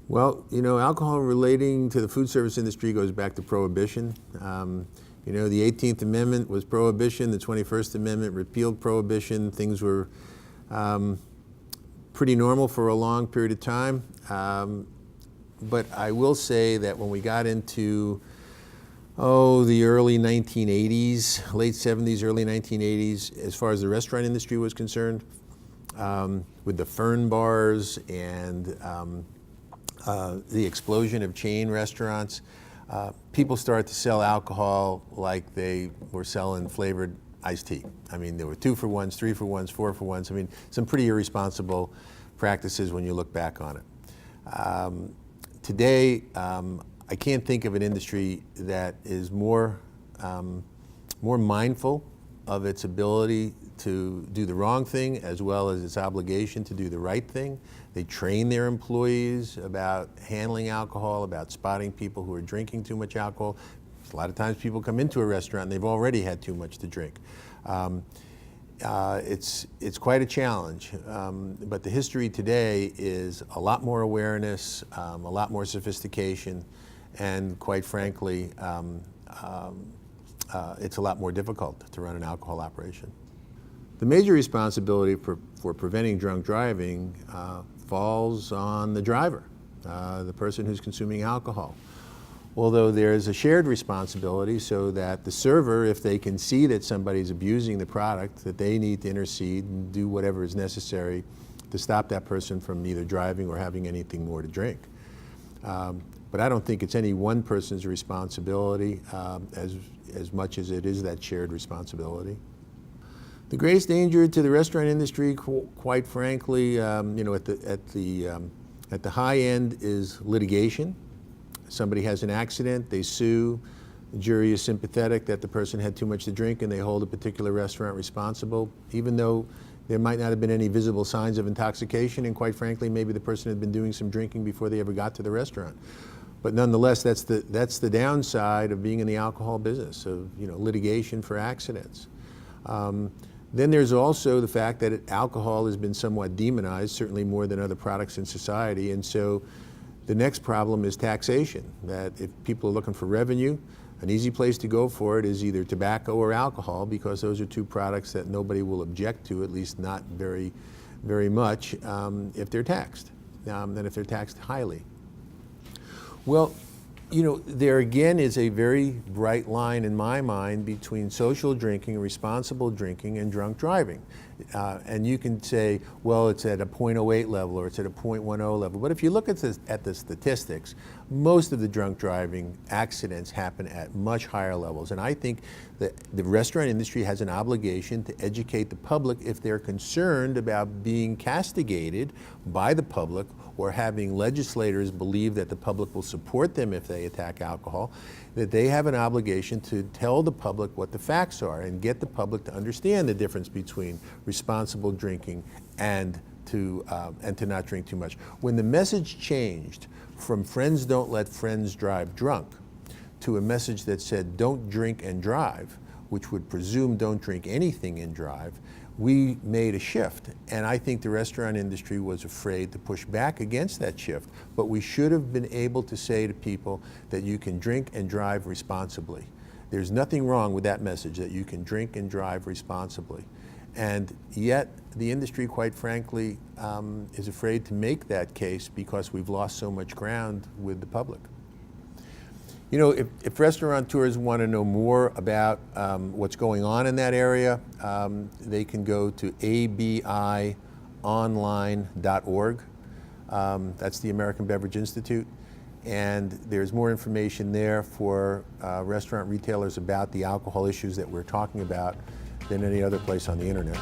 Well, alcohol relating to the food service industry goes back to Prohibition. The 18th Amendment was Prohibition, the 21st Amendment repealed Prohibition. Things were pretty normal for a long period of time. But I will say that when we got into, the early 1980s, late 70s, early 1980s, as far as the restaurant industry was concerned, with the Fern bars and the explosion of chain restaurants, people started to sell alcohol like they were selling flavored iced tea. I mean, there were 2-for-1s, 3-for-1s, 4-for-1s. I mean, some pretty irresponsible practices when you look back on it. Today, I can't think of an industry that is more mindful of its ability to do the wrong thing as well as its obligation to do the right thing. They train their employees about handling alcohol, about spotting people who are drinking too much alcohol. A lot of times people come into a restaurant and they've already had too much to drink. It's quite a challenge, but the history today is a lot more awareness, a lot more sophistication, and quite frankly, it's a lot more difficult to run an alcohol operation. The major responsibility for preventing drunk driving falls on the driver, the person who's consuming alcohol. Although there's a shared responsibility so that the server, if they can see that somebody's abusing the product, that they need to intercede and do whatever is necessary to stop that person from either driving or having anything more to drink. But I don't think it's any one person's responsibility as much as it is that shared responsibility. The greatest danger to the restaurant industry, quite frankly, at the high end is litigation. Somebody has an accident, they sue, the jury is sympathetic that the person had too much to drink and they hold a particular restaurant responsible, even though there might not have been any visible signs of intoxication, and quite frankly, maybe the person had been doing some drinking before they ever got to the restaurant. But nonetheless, that's the downside of being in the alcohol business, of litigation for accidents. Then there's also the fact that alcohol has been somewhat demonized, certainly more than other products in society, and so the next problem is taxation, that if people are looking for revenue, an easy place to go for it is either tobacco or alcohol, because those are two products that nobody will object to, at least not very, very much, if they're taxed, and if they're taxed highly. Well, there again is a very bright line in my mind between social drinking, responsible drinking, and drunk driving. And you can say, well, it's at a 0.08 level or it's at a 0.10 level. But if you look at the statistics, most of the drunk driving accidents happen at much higher levels. And I think that the restaurant industry has an obligation to educate the public if they're concerned about being castigated by the public or having legislators believe that the public will support them if they attack alcohol, that they have an obligation to tell the public what the facts are and get the public to understand the difference between responsible drinking and to not drink too much. When the message changed from friends don't let friends drive drunk to a message that said don't drink and drive, which would presume don't drink anything and drive, we made a shift. And I think the restaurant industry was afraid to push back against that shift. But we should have been able to say to people that you can drink and drive responsibly. There's nothing wrong with that message, that you can drink and drive responsibly. And yet, the industry, quite frankly, is afraid to make that case because we've lost so much ground with the public. If restaurateurs want to know more about what's going on in that area, they can go to abionline.org. That's the American Beverage Institute. And there's more information there for restaurant retailers about the alcohol issues that we're talking about than any other place on the internet.